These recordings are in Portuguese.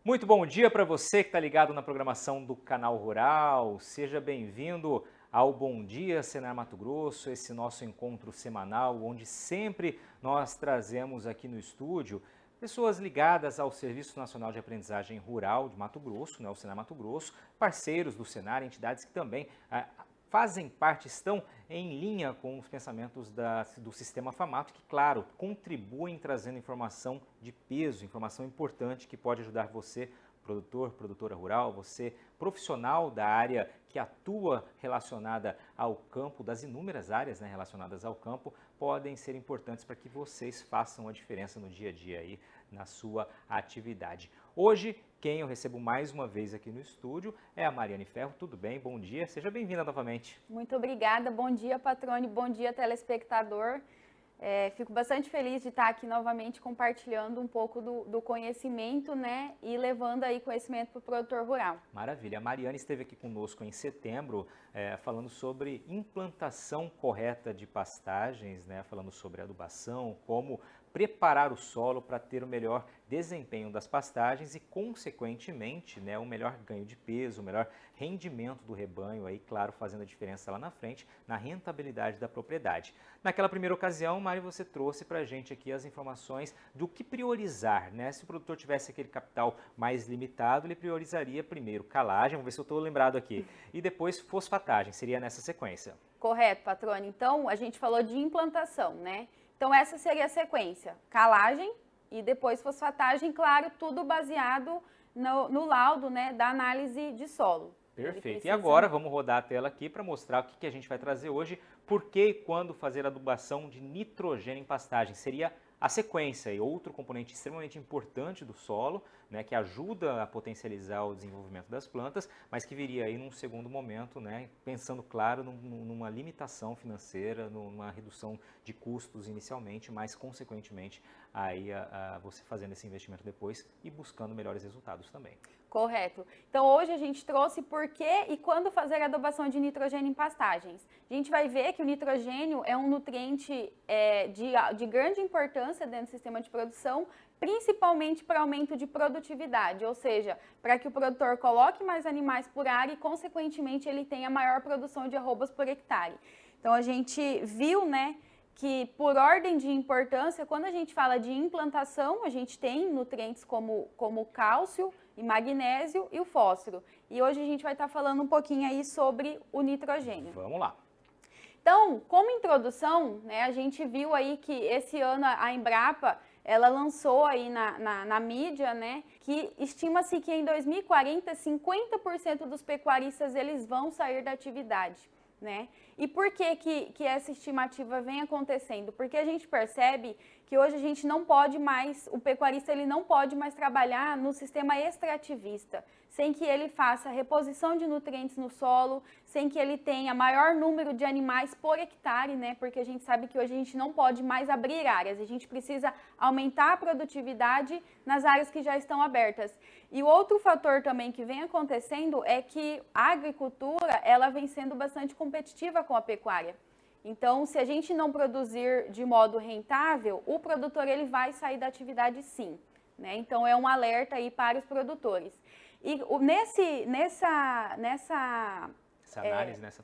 Muito bom dia para você que está ligado na programação do Canal Rural. Seja bem-vindo ao Bom Dia Senar Mato Grosso, esse nosso encontro semanal, onde sempre nós trazemos aqui no estúdio pessoas ligadas ao Serviço Nacional de Aprendizagem Rural de Mato Grosso, o Senar Mato Grosso, parceiros do Senar, entidades que também fazem parte, estão em linha com os pensamentos do Sistema FAMATO, que, claro, contribuem trazendo informação de peso, informação importante que pode ajudar você, produtor, produtora rural, você, profissional da área que atua relacionada ao campo, das inúmeras áreas relacionadas ao campo, podem ser importantes para que vocês façam a diferença no dia a dia aí na sua atividade. Hoje, quem eu recebo mais uma vez aqui no estúdio é a Mariane Ferro. Tudo bem? Bom dia. Seja bem-vinda novamente. Muito obrigada. Bom dia, Patrone. Bom dia, telespectador. Fico bastante feliz de estar aqui novamente compartilhando um pouco do conhecimento, e levando aí conhecimento para o produtor rural. Maravilha. A Mariane esteve aqui conosco em setembro, falando sobre implantação correta de pastagens, falando sobre adubação, como preparar o solo para ter o melhor desempenho das pastagens e, consequentemente, o melhor ganho de peso, o melhor rendimento do rebanho, aí, claro, fazendo a diferença lá na frente, na rentabilidade da propriedade. Naquela primeira ocasião, Mari, você trouxe para a gente aqui as informações do que priorizar, Se o produtor tivesse aquele capital mais limitado, ele priorizaria primeiro calagem, vamos ver se eu estou lembrado aqui, e depois fosfatagem, seria nessa sequência. Correto, Patrone. Então, a gente falou de implantação, Então, essa seria a sequência, calagem e depois fosfatagem, claro, tudo baseado no laudo, da análise de solo. Perfeito. E agora vamos rodar a tela aqui para mostrar o que a gente vai trazer hoje, por que e quando fazer adubação de nitrogênio em pastagem. Seria a sequência e outro componente extremamente importante do solo, que ajuda a potencializar o desenvolvimento das plantas, mas que viria aí num segundo momento, pensando, claro, numa limitação financeira, numa redução de custos inicialmente, mas consequentemente aí você fazendo esse investimento depois e buscando melhores resultados também. Correto. Então, hoje a gente trouxe por que e quando fazer a adubação de nitrogênio em pastagens. A gente vai ver que o nitrogênio é um nutriente de grande importância dentro do sistema de produção, principalmente para aumento de produtividade, ou seja, para que o produtor coloque mais animais por área e, consequentemente, ele tenha maior produção de arrobas por hectare. Então, a gente viu, que por ordem de importância, quando a gente fala de implantação, a gente tem nutrientes como cálcio e magnésio e o fósforo. E hoje a gente vai estar falando um pouquinho aí sobre o nitrogênio. Vamos lá. Então, como introdução, a gente viu aí que esse ano a Embrapa, ela lançou aí na mídia, que estima-se que em 2040, 50% dos pecuaristas eles vão sair da atividade. E por que essa estimativa vem acontecendo? Porque a gente percebe que hoje a gente não pode mais, o pecuarista ele não pode mais trabalhar no sistema extrativista, sem que ele faça reposição de nutrientes no solo, sem que ele tenha maior número de animais por hectare, porque a gente sabe que hoje a gente não pode mais abrir áreas, a gente precisa aumentar a produtividade nas áreas que já estão abertas. E o outro fator também que vem acontecendo é que a agricultura, ela vem sendo bastante competitiva com a pecuária. Então, se a gente não produzir de modo rentável, o produtor ele vai sair da atividade sim. Então, é um alerta aí para os produtores. E nessa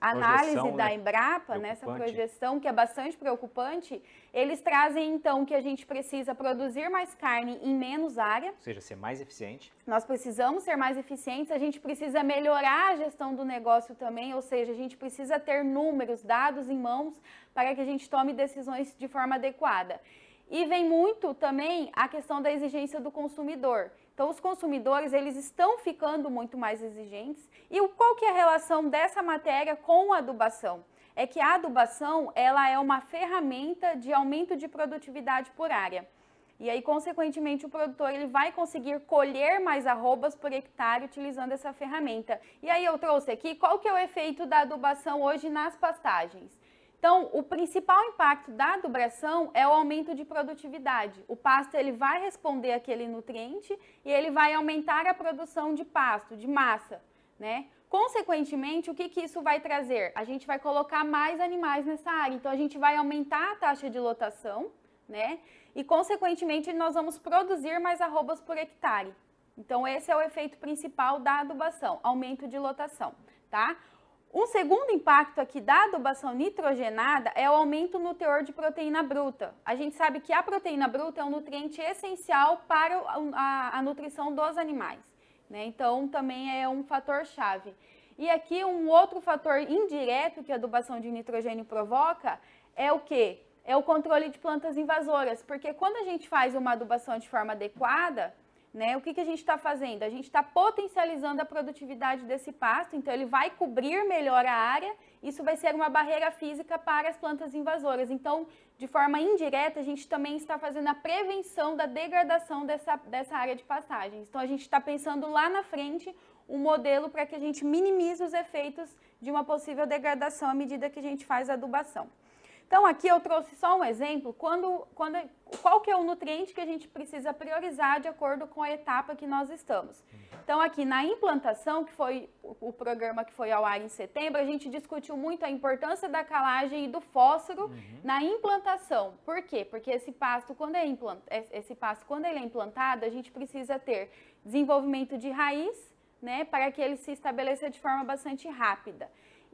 análise da Embrapa, nessa projeção que é bastante preocupante, eles trazem então que a gente precisa produzir mais carne em menos área. Ou seja, ser mais eficiente. Nós precisamos ser mais eficientes, a gente precisa melhorar a gestão do negócio também, ou seja, a gente precisa ter números, dados em mãos para que a gente tome decisões de forma adequada. E vem muito também a questão da exigência do consumidor. Então, os consumidores, eles estão ficando muito mais exigentes. E qual que é a relação dessa matéria com a adubação? É que a adubação, ela é uma ferramenta de aumento de produtividade por área. E aí, consequentemente, o produtor ele vai conseguir colher mais arrobas por hectare utilizando essa ferramenta. E aí, eu trouxe aqui qual que é o efeito da adubação hoje nas pastagens. Então, o principal impacto da adubação é o aumento de produtividade. O pasto ele vai responder àquele nutriente e ele vai aumentar a produção de pasto, de massa, Consequentemente, o que isso vai trazer? A gente vai colocar mais animais nessa área, então a gente vai aumentar a taxa de lotação, E, consequentemente, nós vamos produzir mais arrobas por hectare. Então, esse é o efeito principal da adubação, aumento de lotação, tá? Um segundo impacto aqui da adubação nitrogenada é o aumento no teor de proteína bruta. A gente sabe que a proteína bruta é um nutriente essencial para a nutrição dos animais, né? Então, também é um fator-chave. E aqui, um outro fator indireto que a adubação de nitrogênio provoca é o quê? É o controle de plantas invasoras, porque quando a gente faz uma adubação de forma adequada, né, o que a gente está fazendo? A gente está potencializando a produtividade desse pasto, então ele vai cobrir melhor a área, isso vai ser uma barreira física para as plantas invasoras. Então, de forma indireta, a gente também está fazendo a prevenção da degradação dessa área de pastagens. Então, a gente está pensando lá na frente um modelo para que a gente minimize os efeitos de uma possível degradação à medida que a gente faz a adubação. Então, aqui eu trouxe só um exemplo, qual que é o nutriente que a gente precisa priorizar de acordo com a etapa que nós estamos. Então, aqui na implantação, que foi o programa que foi ao ar em setembro, a gente discutiu muito a importância da calagem e do fósforo na implantação. Por quê? Porque esse pasto, quando ele é implantado, a gente precisa ter desenvolvimento de raiz, né, para que ele se estabeleça de forma bastante rápida.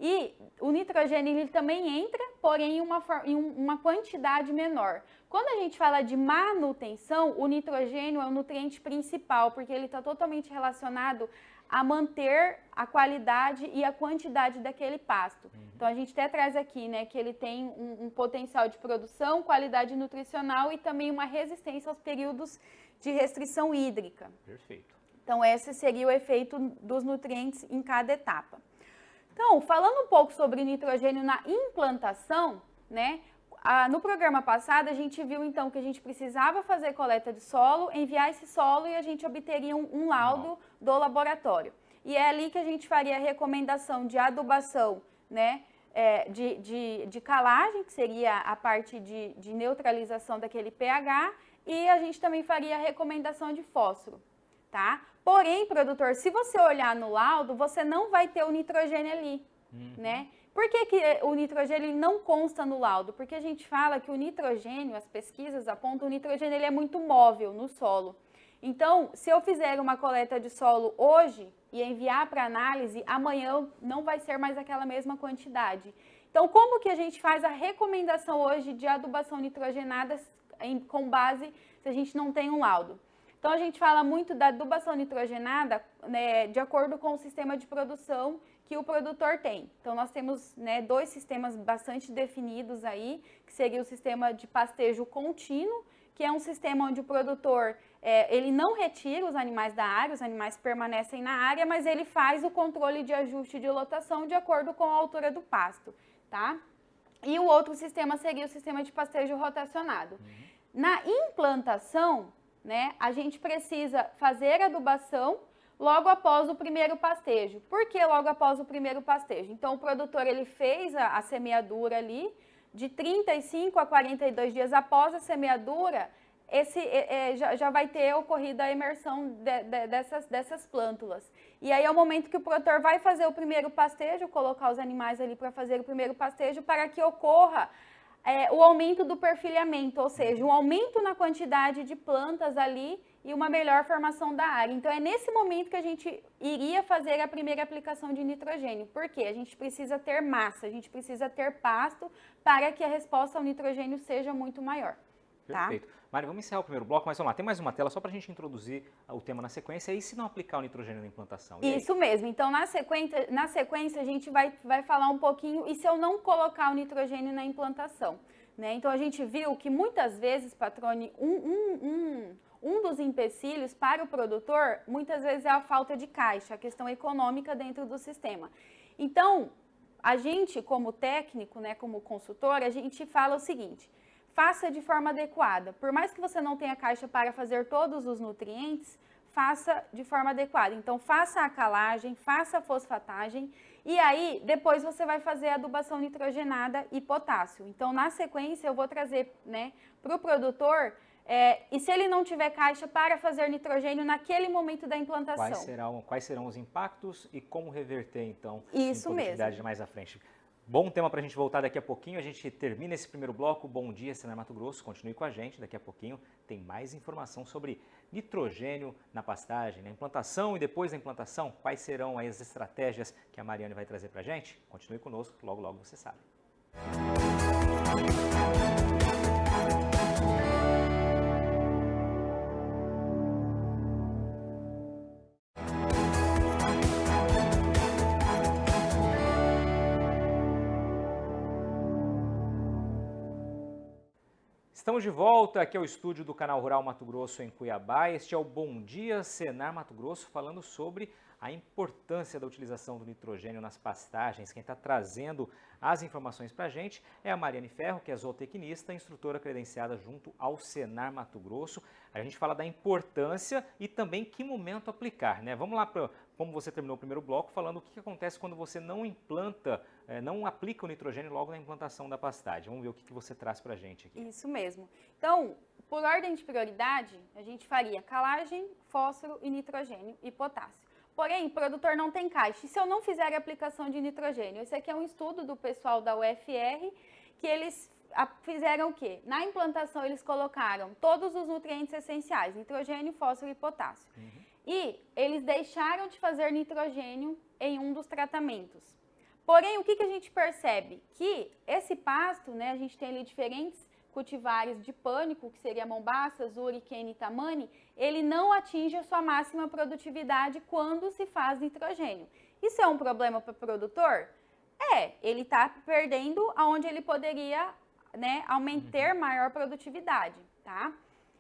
E o nitrogênio ele também entra, porém em uma quantidade menor. Quando a gente fala de manutenção, o nitrogênio é o nutriente principal, porque ele está totalmente relacionado a manter a qualidade e a quantidade daquele pasto. Então a gente até traz aqui, né, que ele tem um potencial de produção, qualidade nutricional e também uma resistência aos períodos de restrição hídrica. Perfeito. Então esse seria o efeito dos nutrientes em cada etapa. Então, falando um pouco sobre nitrogênio na implantação, né? No programa passado a gente viu então que a gente precisava fazer coleta de solo, enviar esse solo e a gente obteria um laudo do laboratório. E é ali que a gente faria a recomendação de adubação, né? De calagem, que seria a parte de neutralização daquele pH, e a gente também faria a recomendação de fósforo, tá? Porém, produtor, se você olhar no laudo, você não vai ter o nitrogênio ali, né? Por que o nitrogênio não consta no laudo? Porque a gente fala que o nitrogênio, as pesquisas apontam, o nitrogênio ele é muito móvel no solo. Então, se eu fizer uma coleta de solo hoje e enviar para análise, amanhã não vai ser mais aquela mesma quantidade. Então, como que a gente faz a recomendação hoje de adubação nitrogenada com base se a gente não tem um laudo? Então, a gente fala muito da adubação nitrogenada, né, de acordo com o sistema de produção que o produtor tem. Então, nós temos, né, dois sistemas bastante definidos aí, que seria o sistema de pastejo contínuo, que é um sistema onde o produtor, ele não retira os animais da área, os animais permanecem na área, mas ele faz o controle de ajuste de lotação de acordo com a altura do pasto, tá? E o outro sistema seria o sistema de pastejo rotacionado. Na implantação, né, a gente precisa fazer adubação logo após o primeiro pastejo. Por que logo após o primeiro pastejo? Então, o produtor ele fez a semeadura ali, de 35 a 42 dias após a semeadura, já vai ter ocorrido a emersão dessas plântulas. E aí é o momento que o produtor vai fazer o primeiro pastejo, colocar os animais ali para fazer o primeiro pastejo, para que ocorra o aumento do perfilhamento, ou seja, um aumento na quantidade de plantas ali e uma melhor formação da área. Então, é nesse momento que a gente iria fazer a primeira aplicação de nitrogênio. Por quê? A gente precisa ter massa, a gente precisa ter pasto para que a resposta ao nitrogênio seja muito maior. Perfeito. Tá? Mari, vamos encerrar o primeiro bloco, mas vamos lá, tem mais uma tela só para a gente introduzir o tema na sequência, e se não aplicar o nitrogênio na implantação? Isso mesmo, então na sequência a gente vai falar um pouquinho, e se eu não colocar o nitrogênio na implantação, né? Então a gente viu que muitas vezes, Patrone, um dos empecilhos para o produtor, muitas vezes é a falta de caixa, a questão econômica dentro do sistema. Então, a gente como técnico, né, como consultor, a gente fala o seguinte: faça de forma adequada. Por mais que você não tenha caixa para fazer todos os nutrientes, faça de forma adequada. Então, faça a calagem, faça a fosfatagem e aí depois você vai fazer a adubação nitrogenada e potássio. Então, na sequência, eu vou trazer, né, para o produtor, e se ele não tiver caixa para fazer nitrogênio naquele momento da implantação. Quais serão os impactos e como reverter, então, Isso em produtividade mesmo. mais à frente. Bom tema para a gente voltar daqui a pouquinho. A gente termina esse primeiro bloco. Bom dia, Senar Mato Grosso. Continue com a gente. Daqui a pouquinho tem mais informação sobre nitrogênio na pastagem, na implantação e depois da implantação. Quais serão as estratégias que a Mariane vai trazer para a gente? Continue conosco, logo, logo você sabe. Estamos de volta, aqui é o estúdio do Canal Rural Mato Grosso em Cuiabá. Este é o Bom Dia Senar Mato Grosso, falando sobre a importância da utilização do nitrogênio nas pastagens. Quem está trazendo as informações para a gente é a Mariane Ferro, que é zootecnista, instrutora credenciada junto ao Senar Mato Grosso. A gente fala da importância e também que momento aplicar, né? Vamos lá para como você terminou o primeiro bloco, falando o que acontece quando você não implanta, não aplica o nitrogênio logo na implantação da pastagem. Vamos ver o que você traz para a gente aqui. Isso mesmo. Então, por ordem de prioridade, a gente faria calagem, fósforo e nitrogênio e potássio. Porém, o produtor não tem caixa. E se eu não fizer a aplicação de nitrogênio? Esse aqui é um estudo do pessoal da UFR, que eles fizeram o quê? Na implantação, eles colocaram todos os nutrientes essenciais, nitrogênio, fósforo e potássio. E eles deixaram de fazer nitrogênio em um dos tratamentos. Porém, o que a gente percebe? Que esse pasto, né, a gente tem ali diferentes cultivares de pânico, que seria Mombaça, Zuri, Kene e Tamani, ele não atinge a sua máxima produtividade quando se faz nitrogênio. Isso é um problema para o produtor? Ele está perdendo aonde ele poderia, né, aumentar maior produtividade, tá?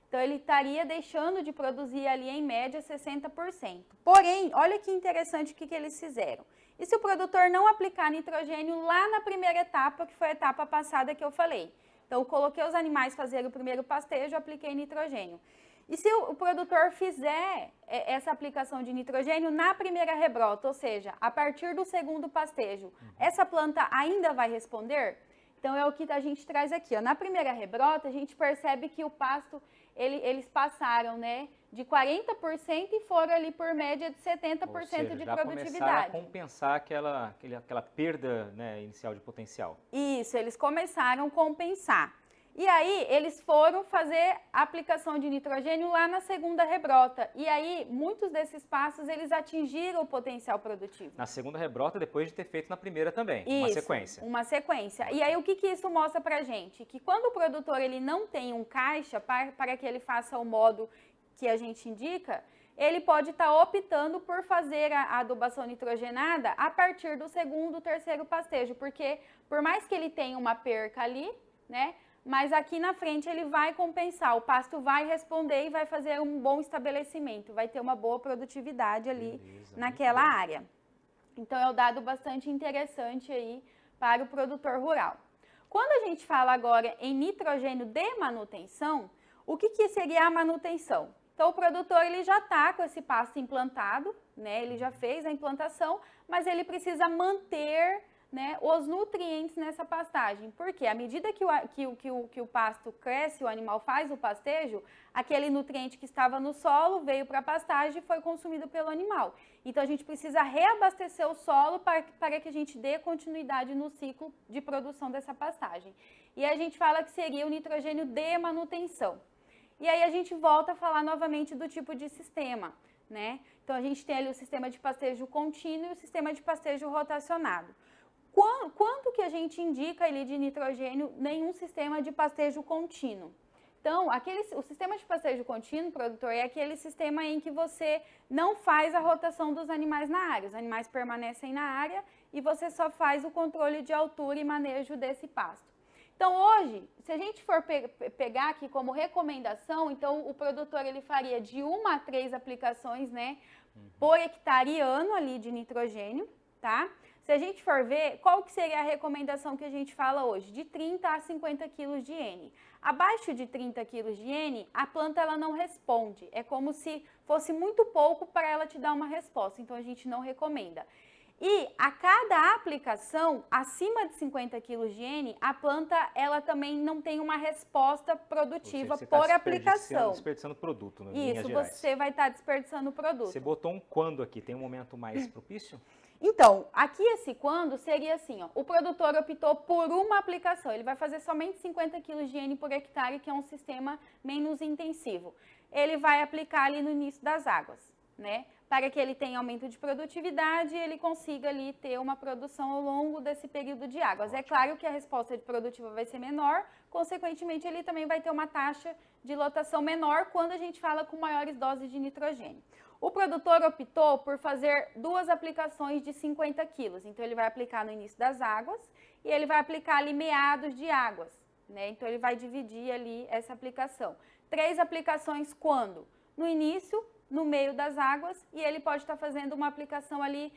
Então, ele estaria deixando de produzir ali, em média, 60%. Porém, olha que interessante o que eles fizeram. E se o produtor não aplicar nitrogênio lá na primeira etapa, que foi a etapa passada que eu falei? Então, eu coloquei os animais fazer o primeiro pastejo, apliquei nitrogênio. E se o produtor fizer essa aplicação de nitrogênio na primeira rebrota, ou seja, a partir do segundo pastejo, essa planta ainda vai responder? Então, é o que a gente traz aqui. Ó. Na primeira rebrota, a gente percebe que o pasto, eles passaram, né, de 40% e foram ali por média de 70% de produtividade. Começaram a compensar aquela perda, né, inicial de potencial. Isso, eles começaram a compensar. E aí, eles foram fazer a aplicação de nitrogênio lá na segunda rebrota. E aí, muitos desses pastos, eles atingiram o potencial produtivo. Na segunda rebrota, depois de ter feito na primeira também, isso, uma sequência. Uma sequência. E aí, o que isso mostra pra gente? Que quando o produtor ele não tem um caixa para que ele faça o modo que a gente indica, ele pode estar optando por fazer a adubação nitrogenada a partir do segundo, terceiro pastejo. Porque, por mais que ele tenha uma perca ali, né? Mas aqui na frente ele vai compensar, o pasto vai responder e vai fazer um bom estabelecimento, vai ter uma boa produtividade ali naquela área. Então é um dado bastante interessante aí para o produtor rural. Quando a gente fala agora em nitrogênio de manutenção, o que seria a manutenção? Então o produtor ele já está com esse pasto implantado, né? Ele já fez a implantação, mas ele precisa manter, né, os nutrientes nessa pastagem, porque à medida que o pasto cresce, o animal faz o pastejo, aquele nutriente que estava no solo veio para a pastagem e foi consumido pelo animal. Então a gente precisa reabastecer o solo para que a gente dê continuidade no ciclo de produção dessa pastagem. E a gente fala que seria o nitrogênio de manutenção. E aí a gente volta a falar novamente do tipo de sistema, né? Então a gente tem ali o sistema de pastejo contínuo e o sistema de pastejo rotacionado. Quanto que a gente indica ali de nitrogênio em um sistema de pastejo contínuo? Então, o sistema de pastejo contínuo, produtor, é aquele sistema em que você não faz a rotação dos animais na área. Os animais permanecem na área e você só faz o controle de altura e manejo desse pasto. Então, hoje, se a gente for pegar aqui como recomendação, então o produtor ele faria de 1 a 3 aplicações, né, por hectare ano ali de nitrogênio, tá? Se a gente for ver, qual que seria a recomendação que a gente fala hoje? De 30 a 50 quilos de N. Abaixo de 30 quilos de N, a planta ela não responde. É como se fosse muito pouco para ela te dar uma resposta, então a gente não recomenda. E a cada aplicação, acima de 50 kg de N, a planta ela também não tem uma resposta produtiva por aplicação. Desperdiçando produto, né? Isso, você vai estar desperdiçando o produto. Você botou um quando aqui, tem um momento mais propício? Então, aqui esse quando seria assim, ó, o produtor optou por uma aplicação, ele vai fazer somente 50 kg de N por hectare, que é um sistema menos intensivo. Ele vai aplicar ali no início das águas, né? Para que ele tenha aumento de produtividade e ele consiga ali ter uma produção ao longo desse período de águas. É claro que a resposta de produtiva vai ser menor, consequentemente ele também vai ter uma taxa de lotação menor quando a gente fala com maiores doses de nitrogênio. O produtor optou por fazer 2 aplicações de 50 quilos, então ele vai aplicar no início das águas e ele vai aplicar ali meados de águas, né? Então ele vai dividir ali essa aplicação. 3 aplicações quando? No início, no meio das águas, e ele pode estar fazendo uma aplicação ali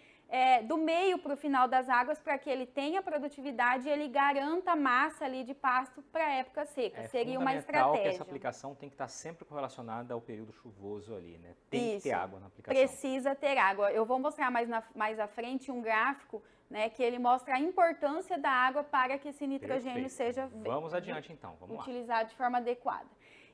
do meio para o final das águas para que ele tenha produtividade e ele garanta massa ali de pasto para a época seca. Seria uma estratégia. Que essa aplicação tem que estar sempre correlacionada ao período chuvoso ali, né? Tem que ter água na aplicação. Precisa ter água. Eu vou mostrar mais à frente um gráfico, né, que ele mostra a importância da água para que esse nitrogênio seja adiante então, vamos utilizado de forma adequada.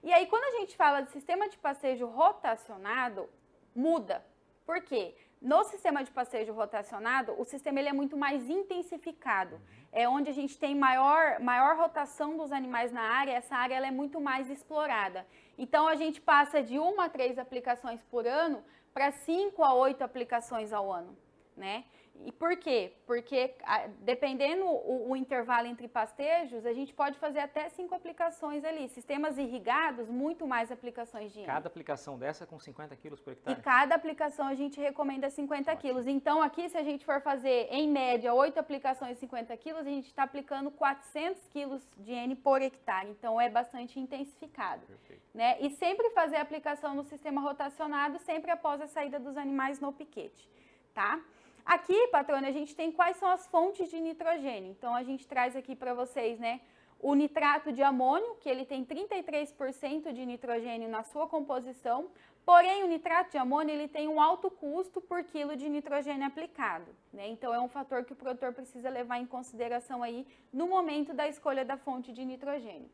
E aí, quando a gente fala de sistema de pastejo rotacionado, muda. Por quê? No sistema de pastejo rotacionado, o sistema ele é muito mais intensificado. É onde a gente tem maior rotação dos animais na área, essa área ela é muito mais explorada. Então, a gente passa de 1 a 3 aplicações por ano para 5 a 8 aplicações ao ano, né? E por quê? Porque dependendo o intervalo entre pastejos, a gente pode fazer até 5 aplicações ali. Sistemas irrigados, muito mais aplicações de N. Cada aplicação dessa com 50 quilos por hectare? E cada aplicação a gente recomenda 50 quilos. Então aqui, se a gente for fazer, em média, 8 aplicações de 50 quilos, a gente está aplicando 400 quilos de N por hectare. Então é bastante intensificado. Perfeito. Né? E sempre fazer a aplicação no sistema rotacionado, sempre após a saída dos animais no piquete, tá? Aqui, patrona, a gente tem quais são as fontes de nitrogênio. Então, a gente traz aqui para vocês, né, o nitrato de amônio, que ele tem 33% de nitrogênio na sua composição, porém, o nitrato de amônio, ele tem um alto custo por quilo de nitrogênio aplicado, né? Então, é um fator que o produtor precisa levar em consideração aí no momento da escolha da fonte de nitrogênio.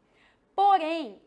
Porém,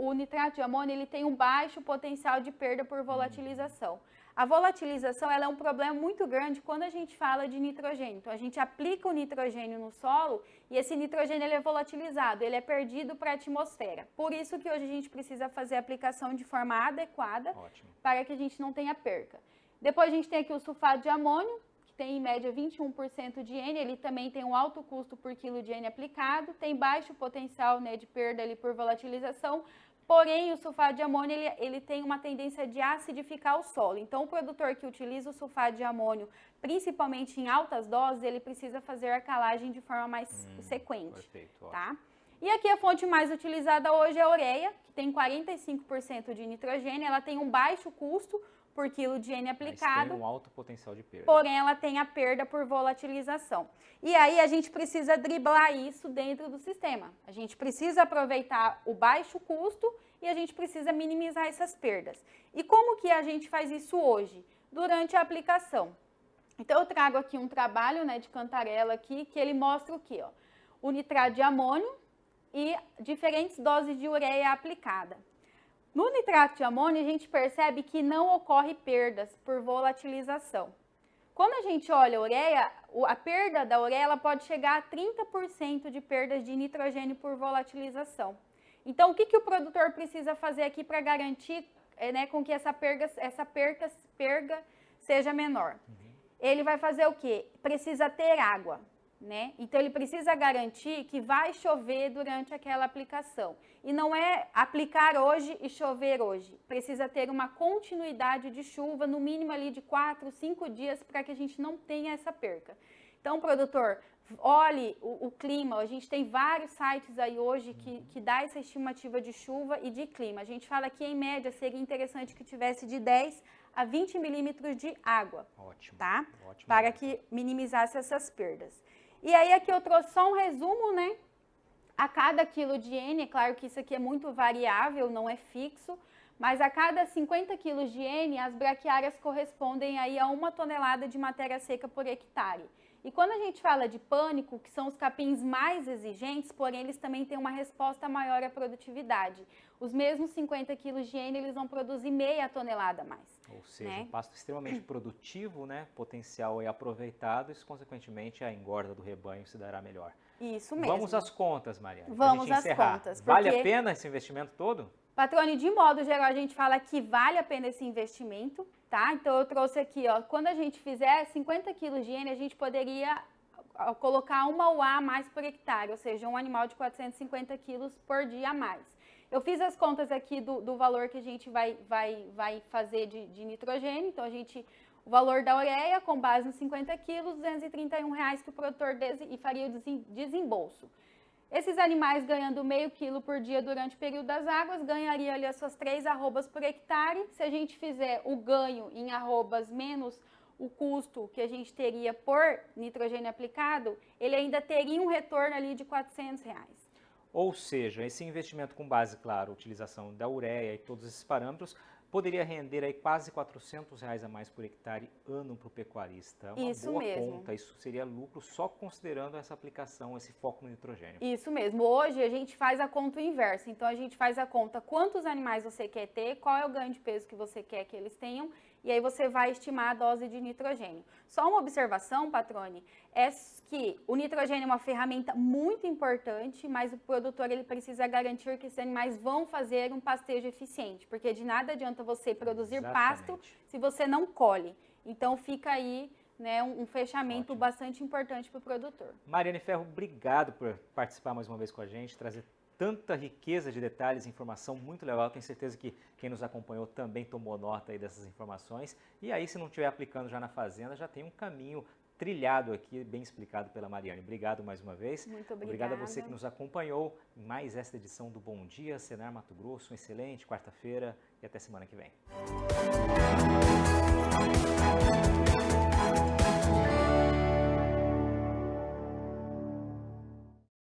o nitrato de amônio, ele tem um baixo potencial de perda por volatilização. A volatilização ela é um problema muito grande quando a gente fala de nitrogênio. Então, a gente aplica o nitrogênio no solo e esse nitrogênio ele é volatilizado, ele é perdido para a atmosfera. Por isso que hoje a gente precisa fazer a aplicação de forma adequada para que a gente não tenha perca. Depois a gente tem aqui o sulfato de amônio, que tem em média 21% de N, ele também tem um alto custo por quilo de N aplicado, tem baixo potencial, né, de perda ali por volatilização. Porém, o sulfato de amônio, ele tem uma tendência de acidificar o solo. Então, o produtor que utiliza o sulfato de amônio, principalmente em altas doses, ele precisa fazer a calagem de forma mais sequente. Perfeito, tá? E aqui a fonte mais utilizada hoje é a ureia, que tem 45% de nitrogênio. Ela tem um baixo custo por quilo de N aplicado. Mas tem um alto potencial de perda. Porém, ela tem a perda por volatilização. E aí, a gente precisa driblar isso dentro do sistema. A gente precisa aproveitar o baixo custo e a gente precisa minimizar essas perdas. E como que a gente faz isso hoje? Durante a aplicação. Então, eu trago aqui um trabalho, né, de Cantarella aqui, que ele mostra o quê? Ó? O nitrato de amônio e diferentes doses de ureia aplicada. No nitrato de amônio, a gente percebe que não ocorre perdas por volatilização. Quando a gente olha a ureia, a perda da ureia ela pode chegar a 30% de perdas de nitrogênio por volatilização. Então, o que o produtor precisa fazer aqui para garantir né, com que essa perda seja menor? Ele vai fazer o quê? Precisa ter água. Né? Então, ele precisa garantir que vai chover durante aquela aplicação. E não é aplicar hoje e chover hoje. Precisa ter uma continuidade de chuva, no mínimo ali de 4, 5 dias, para que a gente não tenha essa perca. Então, produtor, olhe o clima. A gente tem vários sites aí hoje que dá essa estimativa de chuva e de clima. A gente fala que, em média, seria interessante que tivesse de 10 a 20 milímetros de água. Ótimo. Tá? Ótimo. Para que minimizasse essas perdas. E aí, aqui eu trouxe só um resumo, né? A cada quilo de N, é claro que isso aqui é muito variável, não é fixo, mas a cada 50 quilos de N, as braquiárias correspondem aí a 1 tonelada de matéria seca por hectare. E quando a gente fala de pânico, que são os capins mais exigentes, porém eles também têm uma resposta maior à produtividade. Os mesmos 50 quilos de N, eles vão produzir meia tonelada a mais. Ou seja, um pasto extremamente produtivo, né? Potencial é aproveitado e, consequentemente, a engorda do rebanho se dará melhor. Isso mesmo. Vamos às contas, Mariane. Vamos às contas. Vale a pena esse investimento todo? Patrone, de modo geral, a gente fala que vale a pena esse investimento, tá? Então, eu trouxe aqui, ó, quando a gente fizer 50 quilos de N, a gente poderia colocar uma UA a mais por hectare, ou seja, um animal de 450 quilos por dia a mais. Eu fiz as contas aqui do valor que a gente vai fazer de nitrogênio, então o valor da ureia, com base nos 50 quilos, R$231 que o produtor faria o desembolso. Esses animais ganhando meio quilo por dia durante o período das águas, ganharia ali as suas 3 arrobas por hectare. Se a gente fizer o ganho em arrobas menos o custo que a gente teria por nitrogênio aplicado, ele ainda teria um retorno ali de R$400. Ou seja, esse investimento com base, claro, utilização da ureia e todos esses parâmetros, poderia render aí quase R$400 a mais por hectare ano para o pecuarista. É uma boa conta, isso seria lucro só considerando essa aplicação, esse foco no nitrogênio. Isso mesmo. Hoje a gente faz a conta inversa, então a gente faz a conta quantos animais você quer ter, qual é o ganho de peso que você quer que eles tenham, e aí você vai estimar a dose de nitrogênio. Só uma observação, Patrone, é que o nitrogênio é uma ferramenta muito importante, mas o produtor ele precisa garantir que esses animais vão fazer um pastejo eficiente, porque de nada adianta você produzir pasto se você não colhe. Então fica aí, né, um fechamento bastante importante para o produtor. Mariane Ferro, obrigado por participar mais uma vez com a gente, trazer tanta riqueza de detalhes, informação muito legal. Tenho certeza que quem nos acompanhou também tomou nota aí dessas informações. E aí, se não estiver aplicando já na fazenda, já tem um caminho trilhado aqui, bem explicado pela Mariane. Obrigado mais uma vez. Muito obrigada. Obrigado a você que nos acompanhou em mais esta edição do Bom Dia Senar Mato Grosso. Uma excelente quarta-feira e até semana que vem.